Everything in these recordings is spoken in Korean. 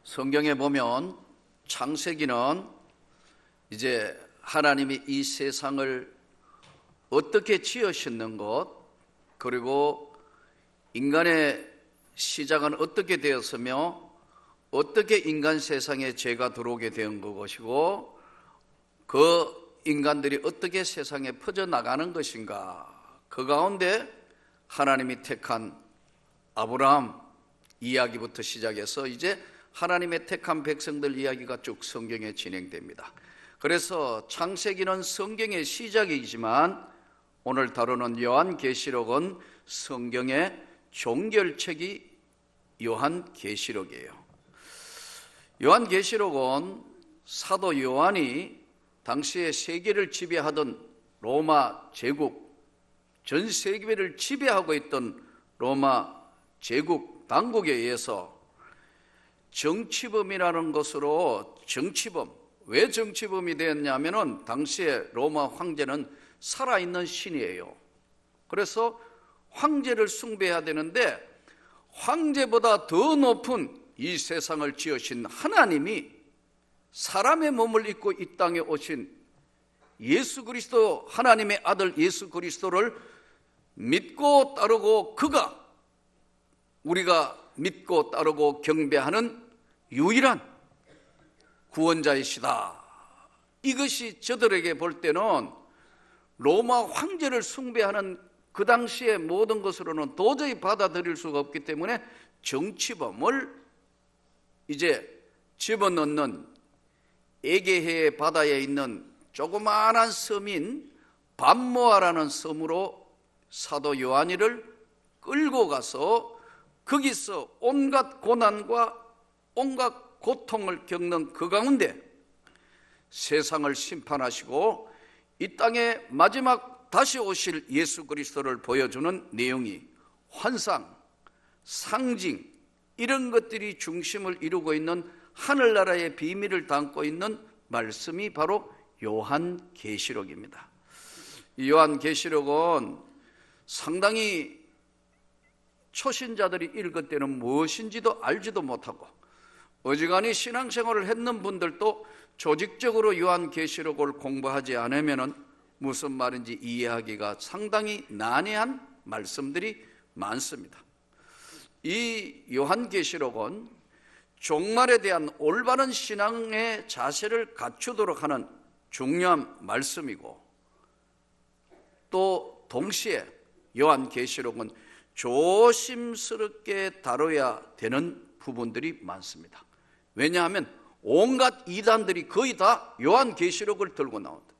성경에 보면 창세기는 이제 하나님이 이 세상을 어떻게 지으셨는 것, 그리고 인간의 시작은 어떻게 되었으며 어떻게 인간 세상에 죄가 들어오게 된 것이고 그 인간들이 어떻게 세상에 퍼져나가는 것인가, 그 가운데 하나님이 택한 아브라함 이야기부터 시작해서 이제 하나님의 택한 백성들 이야기가 쭉 성경에 진행됩니다. 그래서 창세기는 성경의 시작이지만 오늘 다루는 요한계시록은 성경의 종결책이 요한계시록이에요. 요한계시록은 사도 요한이 당시에 세계를 지배하던 로마 제국, 전 세계를 지배하고 있던 로마 제국 당국에 의해서 정치범이라는 것으로, 왜 정치범이 되었냐면은 당시에 로마 황제는 살아있는 신이에요. 그래서 황제를 숭배해야 되는데 황제보다 더 높은 이 세상을 지으신 하나님이 사람의 몸을 입고 이 땅에 오신 예수 그리스도, 하나님의 아들 예수 그리스도를 믿고 따르고 그가 우리가 믿고 따르고 경배하는 유일한 구원자이시다. 이것이 저들에게 볼 때는 로마 황제를 숭배하는 그 당시의 모든 것으로는 도저히 받아들일 수가 없기 때문에 정치범을 이제 집어넣는 에게해 바다에 있는 조그마한 섬인 밤모아라는 섬으로 사도 요한이를 끌고 가서 거기서 온갖 고난과 온갖 고통을 겪는 그 가운데 세상을 심판하시고 이 땅에 마지막 다시 오실 예수 그리스도를 보여주는 내용이 환상, 상징, 이런 것들이 중심을 이루고 있는 하늘나라의 비밀을 담고 있는 말씀이 바로 요한계시록입니다. 이 요한계시록은 상당히 초신자들이 읽을 때는 무엇인지도 알지도 못하고 어지간히 신앙생활을 했는 분들도 조직적으로 요한계시록을 공부하지 않으면 무슨 말인지 이해하기가 상당히 난해한 말씀들이 많습니다. 이 요한계시록은 종말에 대한 올바른 신앙의 자세를 갖추도록 하는 중요한 말씀이고, 또 동시에 요한계시록은 조심스럽게 다뤄야 되는 부분들이 많습니다. 왜냐하면 온갖 이단들이 거의 다 요한계시록을 들고 나온다.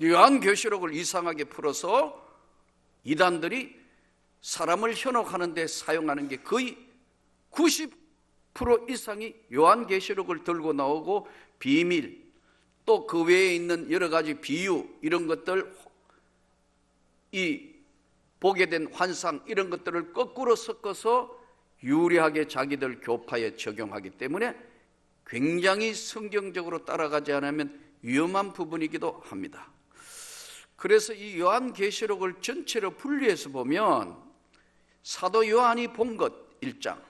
요한계시록을 이상하게 풀어서 이단들이 사람을 현혹하는 데 사용하는 게 거의 90% 이상이 요한계시록을 들고 나오고 비밀, 또 그 외에 있는 여러 가지 비유, 이런 것들, 이 보게 된 환상, 이런 것들을 거꾸로 섞어서 유리하게 자기들 교파에 적용하기 때문에 굉장히 성경적으로 따라가지 않으면 위험한 부분이기도 합니다. 그래서 이 요한계시록을 전체로 분리해서 보면 사도 요한이 본 것 1장,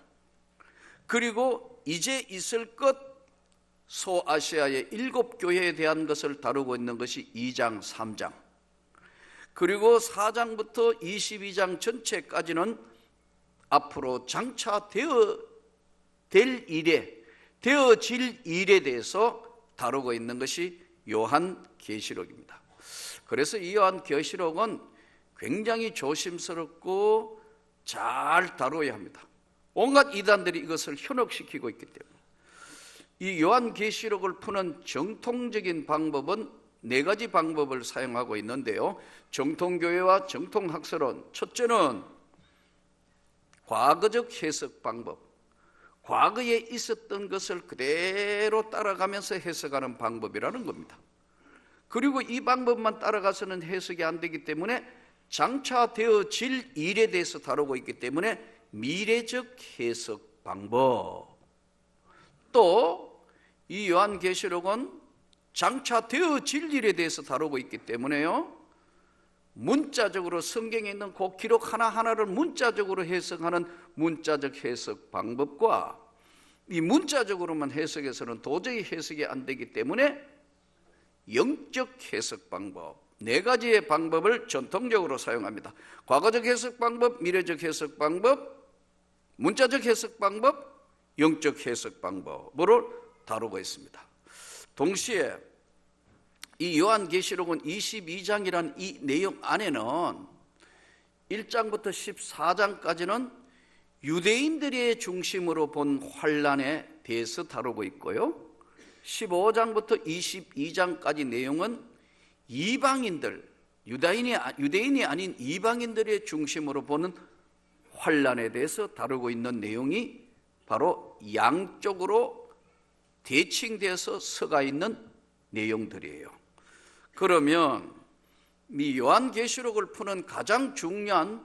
그리고 이제 있을 것 소아시아의 7교회에 대한 것을 다루고 있는 것이 2장, 3장, 그리고 4장부터 22장 전체까지는 앞으로 장차 되어질 일에 대해서 다루고 있는 것이 요한계시록입니다. 그래서 이 요한계시록은 굉장히 조심스럽고 잘 다뤄야 합니다. 온갖 이단들이 이것을 현혹시키고 있기 때문에. 이 요한계시록을 푸는 정통적인 방법은 4가지 방법을 사용하고 있는데요, 정통교회와 정통학설은 첫째는 과거적 해석 방법, 과거에 있었던 것을 그대로 따라가면서 해석하는 방법이라는 겁니다. 그리고 이 방법만 따라가서는 해석이 안 되기 때문에 장차 되어질 일에 대해서 다루고 있기 때문에 미래적 해석 방법, 또 이 요한계시록은 장차 되어질 일에 대해서 다루고 있기 때문에요, 문자적으로 성경에 있는 그 기록 하나하나를 문자적으로 해석하는 문자적 해석 방법과 이 문자적으로만 해석해서는 도저히 해석이 안 되기 때문에 영적 해석 방법, 네 가지의 방법을 전통적으로 사용합니다. 과거적 해석 방법, 미래적 해석 방법, 문자적 해석 방법, 영적 해석 방법으로 다루고 있습니다. 동시에 이 요한계시록은 22장이라는 이 내용 안에는 1장부터 14장까지는 유대인들의 중심으로 본 환난에 대해서 다루고 있고요, 15장부터 22장까지 내용은 이방인들, 유대인이 아닌 이방인들의 중심으로 보는 환난에 대해서 다루고 있는 내용이 바로 양쪽으로 대칭돼서 서가 있는 내용들이에요. 그러면 이 요한계시록을 푸는 가장 중요한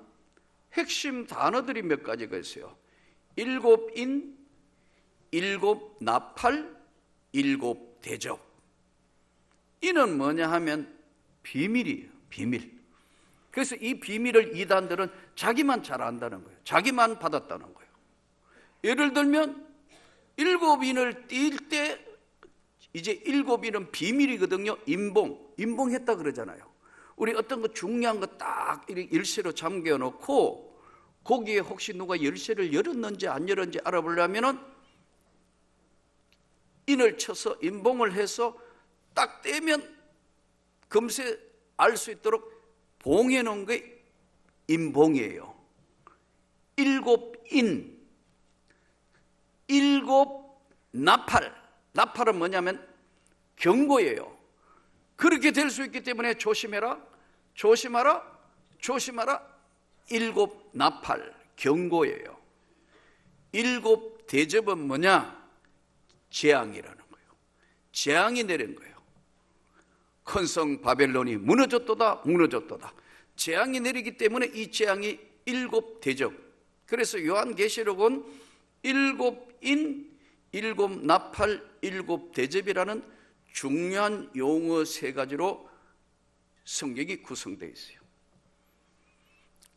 핵심 단어들이 몇 가지가 있어요. 7인, 7 나팔, 7 대접. 이는 뭐냐 하면 비밀이에요. 비밀. 그래서 이 비밀을 이단들은 자기만 잘 안다는 거예요. 자기만 받았다는 거예요. 예를 들면 7인을 띌 때 이제 7인은 비밀이거든요. 임봉했다 그러잖아요. 우리 어떤 거 중요한 거 딱 열쇠로 잠겨 놓고 거기에 혹시 누가 열쇠를 열었는지 안 열었는지 알아보려면은 인을 쳐서 임봉을 해서 딱 떼면 금세 알 수 있도록 봉해 놓은 게 임봉이에요. 7인, 7 나팔. 나팔은 뭐냐면 경고예요. 그렇게 될 수 있기 때문에 조심해라, 조심하라, 조심하라. 7 나팔, 경고예요. 7 대접은 뭐냐? 재앙이라는 거예요. 재앙이 내린 거예요. 큰 성 바벨론이 무너졌도다, 무너졌도다. 재앙이 내리기 때문에 이 재앙이 7 대접. 그래서 요한계시록은 7인, 7 나팔, 7 대접이라는 중요한 용어 3가지로 성경이 구성되어 있어요.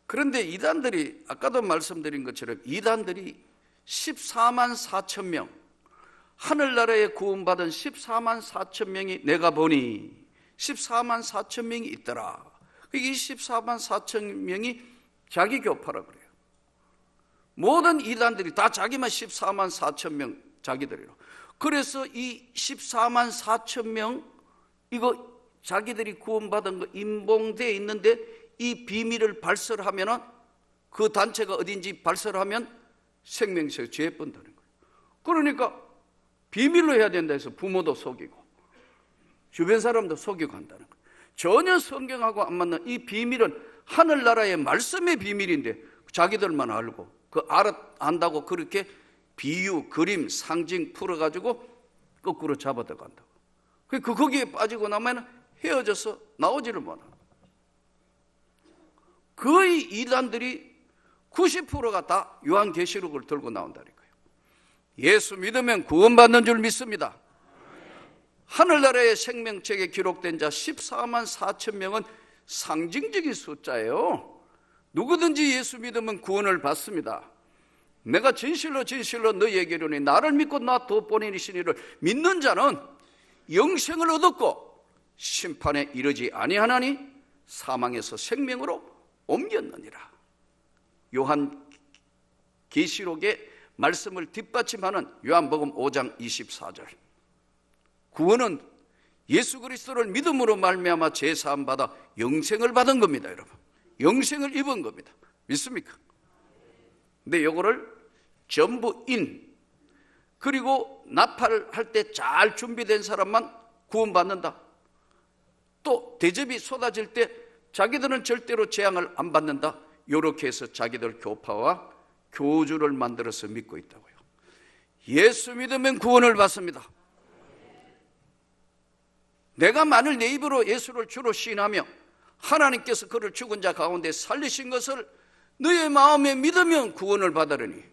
그런데 이단들이 아까도 말씀드린 것처럼 이단들이 14만 4천 명, 하늘나라에 구원받은 14만 4천 명이 내가 보니 14만 4천 명이 있더라. 이 14만 4천 명이 자기 교파라 그래요. 모든 이단들이 다 자기만 14만 4천 명 자기들이로. 그래서 이 14만 4천 명 이거 자기들이 구원받은 거 임봉되어 있는데 이 비밀을 발설하면은 그 단체가 어딘지 발설하면 생명에서 죄 본다는 거예요. 그러니까 비밀로 해야 된다 해서 부모도 속이고 주변 사람도 속이고 한다는 거예요. 전혀 성경하고 안 맞는 이 비밀은 하늘나라의 말씀의 비밀인데 자기들만 알고 안다고 그렇게 비유, 그림, 상징 풀어가지고 거꾸로 잡아들어간다고. 거기에 빠지고 나면 헤어져서 나오지를 못하고. 거의 이단들이 90%가 다 요한계시록을 들고 나온다는 거예요. 예수 믿으면 구원받는 줄 믿습니다. 하늘나라의 생명책에 기록된 자 14만 4천 명은 상징적인 숫자예요. 누구든지 예수 믿으면 구원을 받습니다. 내가 진실로 진실로 너희에게 이르노니 나를 믿고 나 더 보내신 이를 믿는 자는 영생을 얻었고 심판에 이르지 아니하나니 사망에서 생명으로 옮겼느니라. 요한계시록의 말씀을 뒷받침하는 요한복음 5장 24절. 구원은 예수 그리스도를 믿음으로 말미암아 죄사함 받아 영생을 받은 겁니다, 여러분. 영생을 입은 겁니다. 믿습니까? 근데 요거를 전부 그리고 나팔을 할 때 잘 준비된 사람만 구원받는다. 또 대접이 쏟아질 때 자기들은 절대로 재앙을 안 받는다. 이렇게 해서 자기들 교파와 교주를 만들어서 믿고 있다고요. 예수 믿으면 구원을 받습니다. 내가 만일 내 입으로 예수를 주로 시인하며 하나님께서 그를 죽은 자 가운데 살리신 것을 너의 마음에 믿으면 구원을 받으리니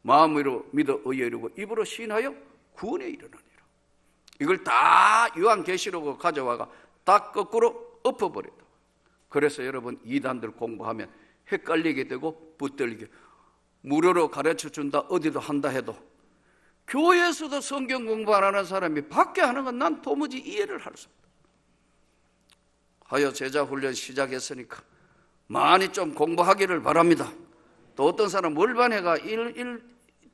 마음으로 믿어 의에 이르고 입으로 시인하여 구원에 이르느니라. 이걸 다 요한계시록으로 가져와가 다 거꾸로 엎어버린다. 그래서 여러분 이단들 공부하면 헷갈리게 되고 붙들리게 무료로 가르쳐준다 어디도 한다 해도 교회에서도 성경 공부 안 하는 사람이 밖에 하는 건 난 도무지 이해를 할 수 없다. 하여 제자 훈련 시작했으니까 많이 좀 공부하기를 바랍니다. 또 어떤 사람 월반회가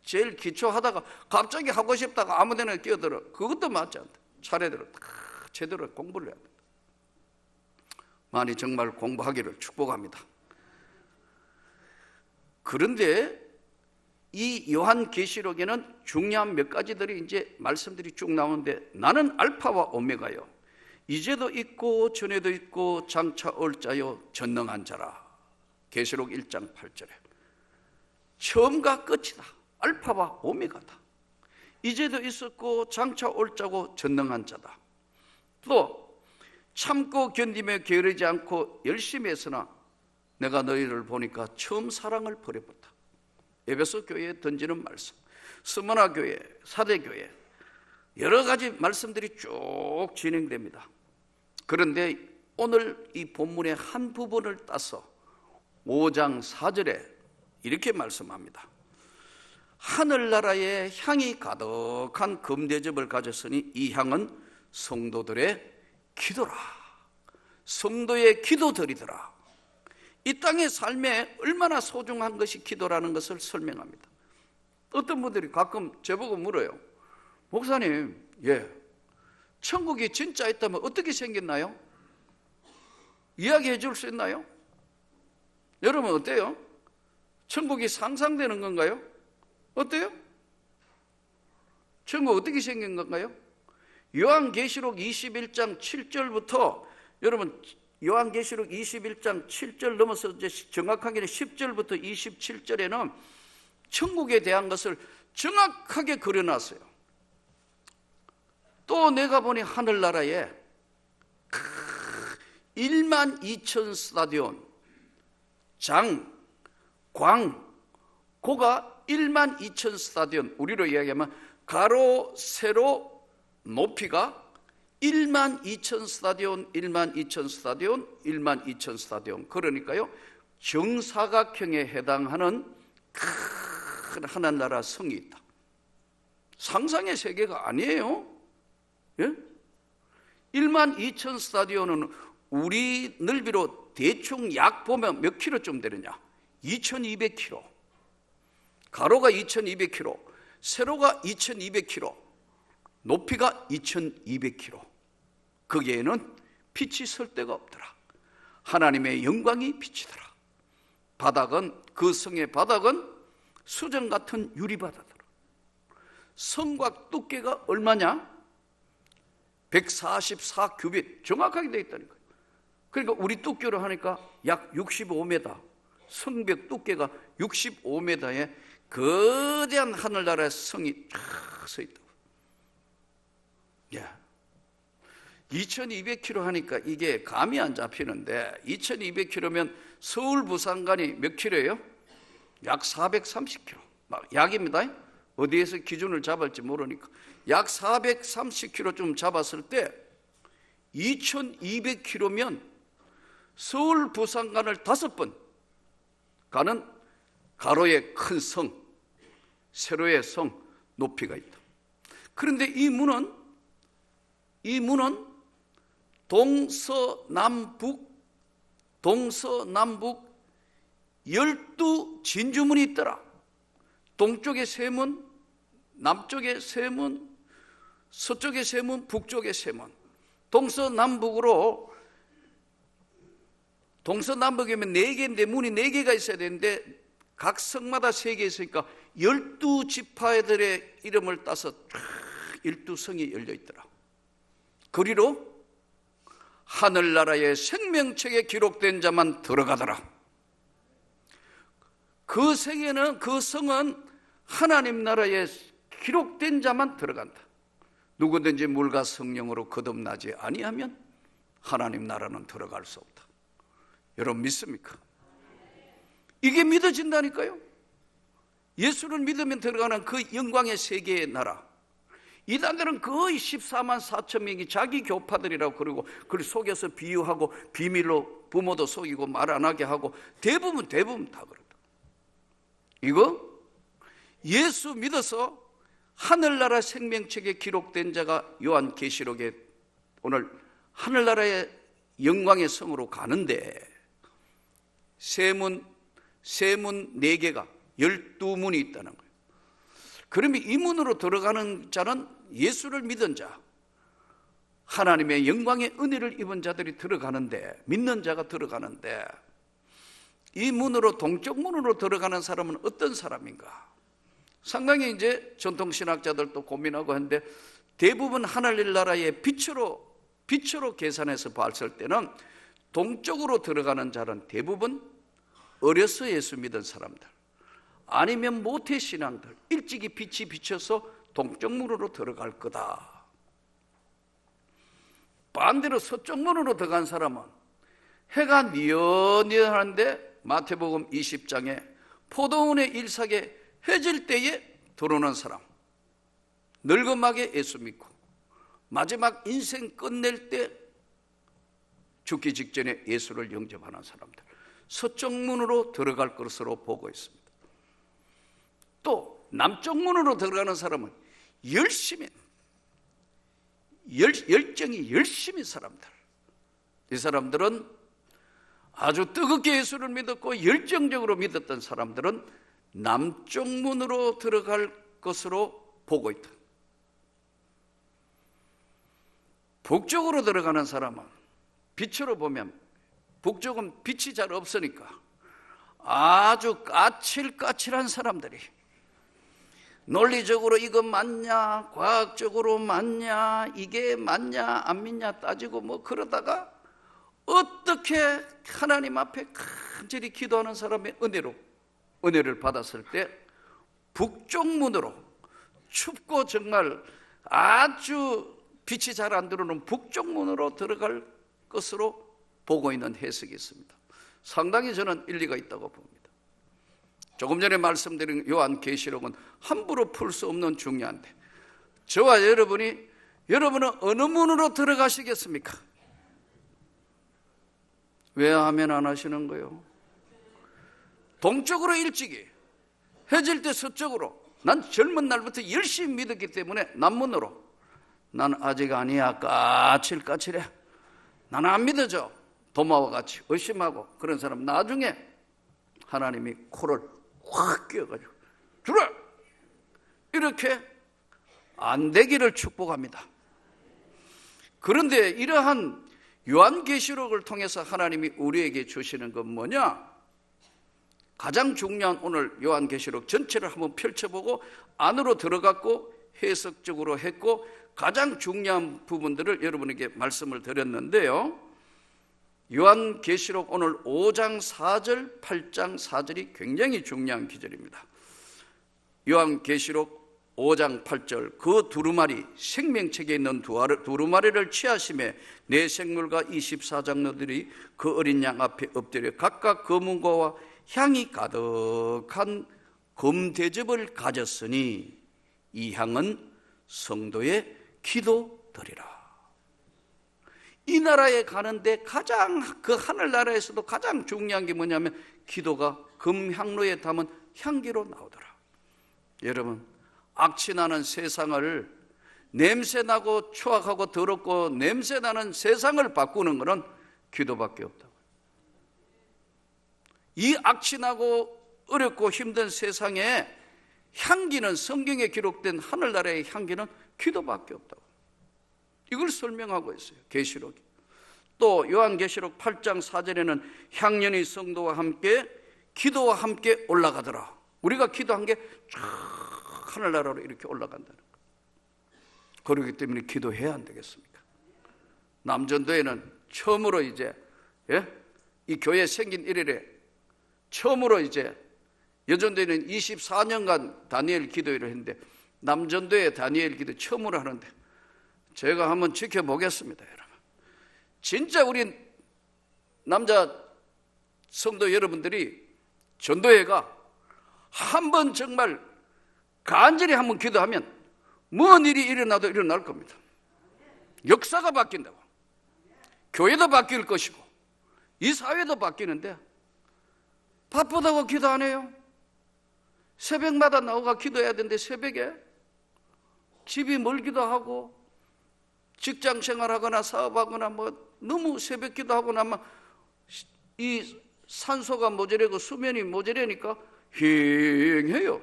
제일 기초하다가 갑자기 하고 싶다가 아무데나 끼어들어. 그것도 맞지 않다. 차례대로 다 제대로 공부를 해야 된다. 많이 정말 공부하기를 축복합니다. 그런데 이 요한계시록에는 중요한 몇 가지들이 이제 말씀들이 쭉 나오는데, 나는 알파와 오메가요, 이제도 있고 전에도 있고 장차 올 자요 전능한 자라. 계시록 1장 8절에 처음과 끝이다. 알파와 오메가다. 이제도 있었고 장차 올 자고 전능한 자다. 또 참고 견디며 게으르지 않고 열심히 했으나 내가 너희를 보니까 처음 사랑을 버려버렸다. 에베소 교회에 던지는 말씀, 스무나 교회, 사대 교회, 여러 가지 말씀들이 쭉 진행됩니다. 그런데 오늘 이 본문의 한 부분을 따서 5장 4절에 이렇게 말씀합니다. 하늘나라에 향이 가득한 금대접을 가졌으니 이 향은 성도들의 기도라. 성도의 기도들이더라. 이 땅의 삶에 얼마나 소중한 것이 기도라는 것을 설명합니다. 어떤 분들이 가끔 저보고 물어요. 목사님, 천국이 진짜 있다면 어떻게 생겼나요? 이야기해 줄 수 있나요? 여러분 어때요? 천국이 상상되는 건가요? 어때요? 천국 어떻게 생긴 건가요? 요한계시록 21장 7절부터, 여러분 요한계시록 21장 7절 넘어서 이제 정확하게는 10절부터 27절에는 천국에 대한 것을 정확하게 그려놨어요. 또 내가 보니 하늘나라에 1만 2천 스타디온, 장, 광, 고가 1만 2천 스타디온, 우리로 이야기하면 가로, 세로, 높이가 1만 2천 스타디온, 1만 2천 스타디온, 1만 2천 스타디온. 그러니까요, 정사각형에 해당하는 큰 하늘나라 성이 있다. 상상의 세계가 아니에요. 1만 2천 스타디온은 우리 넓이로 대충 약 보면 몇 킬로쯤 되느냐? 2200킬로. 가로가 2200킬로, 세로가 2200킬로, 높이가 2200킬로. 거기에는 빛이 설 데가 없더라. 하나님의 영광이 비치더라. 바닥은, 그 성의 바닥은 수정 같은 유리바다더라. 성곽 두께가 얼마냐? 144규빗, 정확하게 되어 있다는 거예요. 그러니까 우리 두께로 하니까 약 65m, 성벽 두께가 65m의 거대한 하늘나라의 성이 쫙 서 있다고. 2200km 하니까 이게 감이 안 잡히는데, 2200km면 서울 부산 간이 몇 킬로예요? 약 430km. 약입니다. 어디에서 기준을 잡을지 모르니까 약 430km 좀 잡았을 때 2200km면 서울 부산 간을 5번 가는 가로의 큰 성, 세로의 성, 높이가 있다. 그런데 이 문은 동서남북 12진주문이 있더라. 동쪽에 3문, 남쪽에 3문, 서쪽에 3문, 북쪽에 3문. 동서남북이면 4개인데 문이 4개가 있어야 되는데 각 성마다 3개 있으니까 12지파들의 이름을 따서 12성이 열려 있더라. 그리로 하늘나라의 생명책에 기록된 자만 들어가더라. 그 성은 하나님 나라에 기록된 자만 들어간다. 누구든지 물과 성령으로 거듭나지 아니하면 하나님 나라는 들어갈 수 없다. 여러분 믿습니까? 이게 믿어진다니까요. 예수를 믿으면 들어가는 그 영광의 세계의 나라. 이단들은 거의 14만 4천 명이 자기 교파들이라고 그러고, 그걸 속여서 비유하고 비밀로 부모도 속이고 말 안 하게 하고 대부분 다 그렇다. 이거 예수 믿어서 하늘나라 생명책에 기록된 자가 요한계시록에 오늘 하늘나라의 영광의 성으로 가는데 세문 4개가 12문이 있다는 거예요. 그러면 이 문으로 들어가는 자는 예수를 믿은 자, 하나님의 영광의 은혜를 입은 자들이 들어가는데, 믿는 자가 들어가는데, 이 문으로, 동쪽 문으로 들어가는 사람은 어떤 사람인가? 상당히 이제 전통신학자들도 고민하고 하는데, 대부분 하늘나라의 빛으로 계산해서 봤을 때는 동쪽으로 들어가는 자는 대부분 어려서 예수 믿은 사람들, 아니면 모태신앙들, 일찍이 빛이 비쳐서 동쪽 문으로 들어갈 거다. 반대로 서쪽 문으로 들어간 사람은 해가 뉘엿뉘엿한데 마태복음 20장에 포도원의 일삭에 해질 때에 들어오는 사람, 늙음하게 예수 믿고 마지막 인생 끝낼 때 죽기 직전에 예수를 영접하는 사람들, 서쪽 문으로 들어갈 것으로 보고 있습니다. 또 남쪽 문으로 들어가는 사람은 열정이 열심히 사람들, 이 사람들은 아주 뜨겁게 예수를 믿었고 열정적으로 믿었던 사람들은 남쪽 문으로 들어갈 것으로 보고 있다. 북쪽으로 들어가는 사람은 빛으로 보면 북쪽은 빛이 잘 없으니까 아주 까칠까칠한 사람들이 논리적으로 이거 맞냐, 과학적으로 맞냐, 이게 맞냐 안 믿냐 따지고 뭐 그러다가 어떻게 하나님 앞에 간절히 기도하는 사람의 은혜를 받았을 때 북쪽 문으로, 춥고 정말 아주 빛이 잘 안 들어오는 북쪽 문으로 들어갈 것으로 보고 있는 해석이 있습니다. 상당히 저는 일리가 있다고 봅니다. 조금 전에 말씀드린 요한계시록은 함부로 풀 수 없는 중요한데, 저와 여러분은 어느 문으로 들어가시겠습니까? 왜 아멘 안 하시는 거예요? 동쪽으로 일찍이, 해질 때 서쪽으로. 난 젊은 날부터 열심히 믿었기 때문에 남문으로. 난 아직 아니야, 까칠까칠해, 나는 안 믿어져, 도마와 같이 의심하고 그런 사람 나중에 하나님이 코를 확 끼워가지고 주라! 이렇게 안 되기를 축복합니다. 그런데 이러한 요한계시록을 통해서 하나님이 우리에게 주시는 건 뭐냐? 가장 중요한, 오늘 요한계시록 전체를 한번 펼쳐보고 안으로 들어갔고 해석적으로 했고 가장 중요한 부분들을 여러분에게 말씀을 드렸는데요, 요한계시록 오늘 5장 4절, 8장 4절이 굉장히 중요한 기절입니다. 요한계시록 5장 8절, 그 두루마리, 생명책에 있는 두루마리를 취하심에 내 생물과 24장로들이 그 어린 양 앞에 엎드려 각각 검은고와 향이 가득한 금대접을 가졌으니 이 향은 성도의 기도드리라. 이 나라에 가는데 가장, 그 하늘나라에서도 가장 중요한 게 뭐냐면 기도가 금향로에 담은 향기로 나오더라. 여러분, 악취나는 세상을, 냄새나고 추악하고 더럽고 냄새나는 세상을 바꾸는 것은 기도밖에 없다고. 이 악취나고 어렵고 힘든 세상에 향기는, 성경에 기록된 하늘나라의 향기는 기도밖에 없다고. 이걸 설명하고 있어요, 계시록이. 또 요한계시록 8장 4절에는 향년이 성도와 함께, 기도와 함께 올라가더라. 우리가 기도한 게 쫙 하늘나라로 이렇게 올라간다는 거예요. 그렇기 때문에 기도해야 안 되겠습니까? 남전도에는 처음으로 이제, 이 교회 생긴 이래에 처음으로 이제, 여전도에는 24년간 다니엘 기도회를 했는데 남전도에 다니엘 기도 처음으로 하는데 제가 한번 지켜보겠습니다, 여러분. 진짜 우리 남자 성도 여러분들이 전도회가 한번 정말 간절히 한번 기도하면 뭔 일이 일어나도 일어날 겁니다. 역사가 바뀐다고. 교회도 바뀔 것이고 이 사회도 바뀌는데 바쁘다고 기도 안 해요? 새벽마다 나오가 기도해야 되는데 새벽에 집이 멀기도 하고 직장 생활하거나 사업하거나 뭐 너무 새벽 기도하거나 막 이 산소가 모자라고 수면이 모자라니까 휑해요.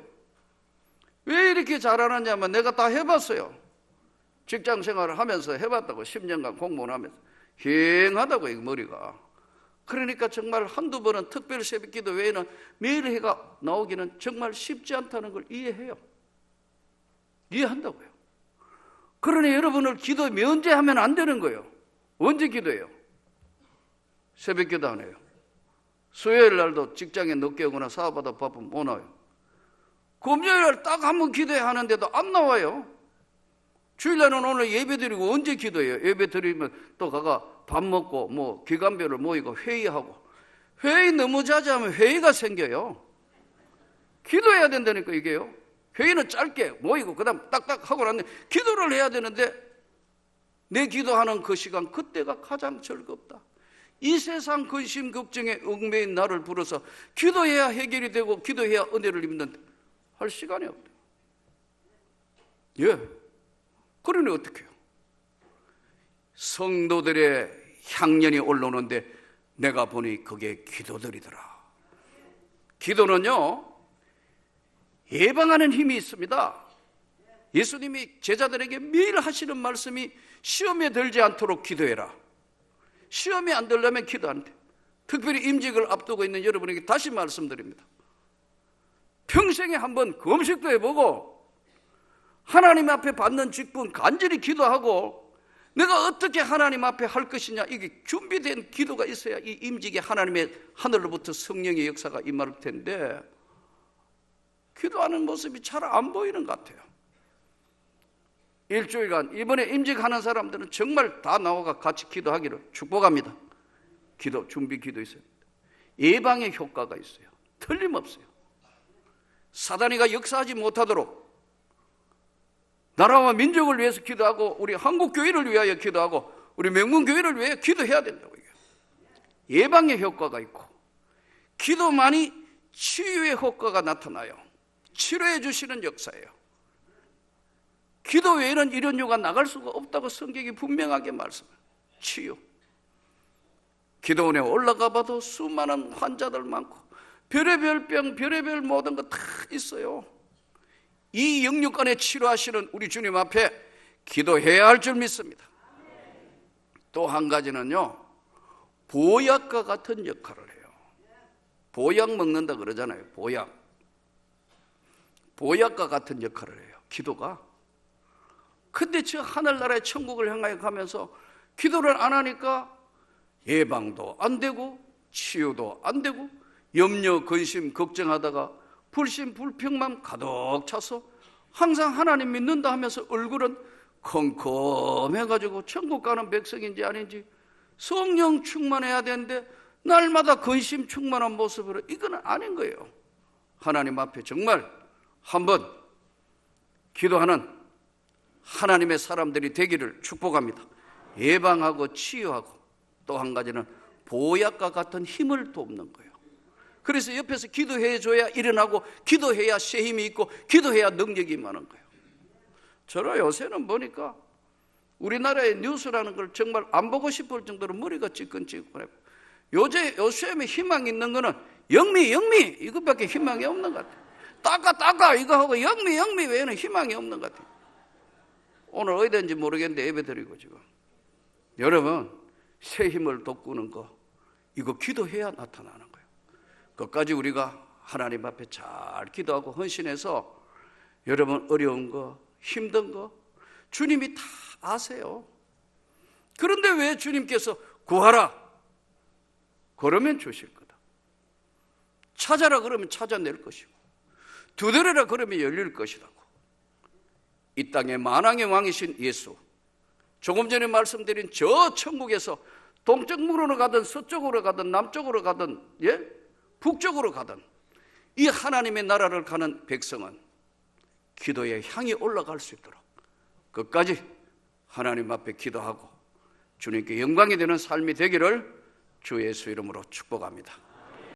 왜 이렇게 잘하느냐면 내가 다 해봤어요. 직장 생활을 하면서 해봤다고. 10년간 공무원 하면서 휑하다고 이 머리가. 그러니까 정말 한두 번은 특별 새벽 기도 외에는 매일 해가 나오기는 정말 쉽지 않다는 걸 이해해요. 이해한다고요. 그러니 여러분을 기도 면제하면 안 되는 거예요. 언제 기도해요? 새벽 기도 안 해요. 수요일 날도 직장에 늦게 오거나 사업하다 바쁘면 못 와요. 금요일 날 딱 한 번 기도해야 하는데도 안 나와요. 주일날은 오늘 예배 드리고 언제 기도해요? 예배 드리면 또 가가 밥 먹고 뭐 기관별로 모이고 회의하고. 회의 너무 자제하면 회의가 생겨요. 기도해야 된다니까 이게요. 회의는 짧게 모이고 그다음 딱딱 하고 나면 기도를 해야 되는데 내 기도하는 그 시간 그때가 가장 즐겁다. 이 세상 근심 걱정에 얽매인 나를 불러서 기도해야 해결이 되고 기도해야 은혜를 입는 할 시간이 없다. 예. 그러니 어떻게 해요? 성도들의 향연이 올라오는데 내가 보니 그게 기도들이더라. 기도는요 예방하는 힘이 있습니다. 예수님이 제자들에게 매일 하시는 말씀이 시험에 들지 않도록 기도해라. 시험에 안 들려면 기도 안 돼. 특별히 임직을 앞두고 있는 여러분에게 다시 말씀드립니다. 평생에 한번 검색도 해보고 하나님 앞에 받는 직분 간절히 기도하고 내가 어떻게 하나님 앞에 할 것이냐 이게 준비된 기도가 있어야 이 임직에 하나님의 하늘로부터 성령의 역사가 임할 텐데 기도하는 모습이 잘 안 보이는 것 같아요. 일주일간 이번에 임직하는 사람들은 정말 다 나와가 같이 기도하기를 축복합니다. 기도 준비 기도 있어요. 예방의 효과가 있어요. 틀림없어요. 사단이가 역사하지 못하도록 나라와 민족을 위해서 기도하고 우리 한국 교회를 위하여 기도하고 우리 명문 교회를 위하여 기도해야 된다고. 예방의 효과가 있고 기도만이 치유의 효과가 나타나요. 치료해 주시는 역사예요. 기도 외에는 이런 요가 나갈 수가 없다고 성경이 분명하게 말씀해요. 치유. 기도원에 올라가 봐도 수많은 환자들 많고 별의별 병, 별의별 모든 거 다 있어요. 이 영육간에 치료하시는 우리 주님 앞에 기도해야 할 줄 믿습니다. 또 한 가지는요, 보약과 같은 역할을 해요. 보약 먹는다 그러잖아요. 보약과 같은 역할을 해요. 기도가. 근데 저 하늘나라의 천국을 향하여 가면서 기도를 안 하니까 예방도 안 되고 치유도 안 되고 염려, 근심, 걱정하다가 불신, 불평만 가득 차서 항상 하나님 믿는다 하면서 얼굴은 컴컴해가지고 천국 가는 백성인지 아닌지 성령 충만해야 되는데 날마다 근심 충만한 모습으로 이거는 아닌 거예요. 하나님 앞에 정말 한번 기도하는 하나님의 사람들이 되기를 축복합니다. 예방하고 치유하고 또 한 가지는 보약과 같은 힘을 돕는 거예요. 그래서 옆에서 기도해 줘야 일어나고 기도해야 새 힘이 있고 기도해야 능력이 많은 거예요. 저는 요새는 보니까 우리나라의 뉴스라는 걸 정말 안 보고 싶을 정도로 머리가 찌끈찌끈해요. 요즘에 희망 있는 거는 영미 이것밖에 희망이 없는 것 같아요. 닦아 이거 하고 영미 외에는 희망이 없는 것 같아요. 오늘 어디든지 모르겠는데 예배 드리고 지금 여러분 새 힘을 돋구는 거 이거 기도해야 나타나는 거예요. 그것까지 우리가 하나님 앞에 잘 기도하고 헌신해서 여러분 어려운 거 힘든 거 주님이 다 아세요. 그런데 왜 주님께서 구하라 그러면 주실 거다, 찾아라 그러면 찾아낼 것이고 두드려라 그러면 열릴 것이라고. 이 땅의 만왕의 왕이신 예수, 조금 전에 말씀드린 저 천국에서 동쪽으로 가든 서쪽으로 가든 남쪽으로 가든 북쪽으로 가든 이 하나님의 나라를 가는 백성은 기도에 향이 올라갈 수 있도록 끝까지 하나님 앞에 기도하고 주님께 영광이 되는 삶이 되기를 주 예수 이름으로 축복합니다.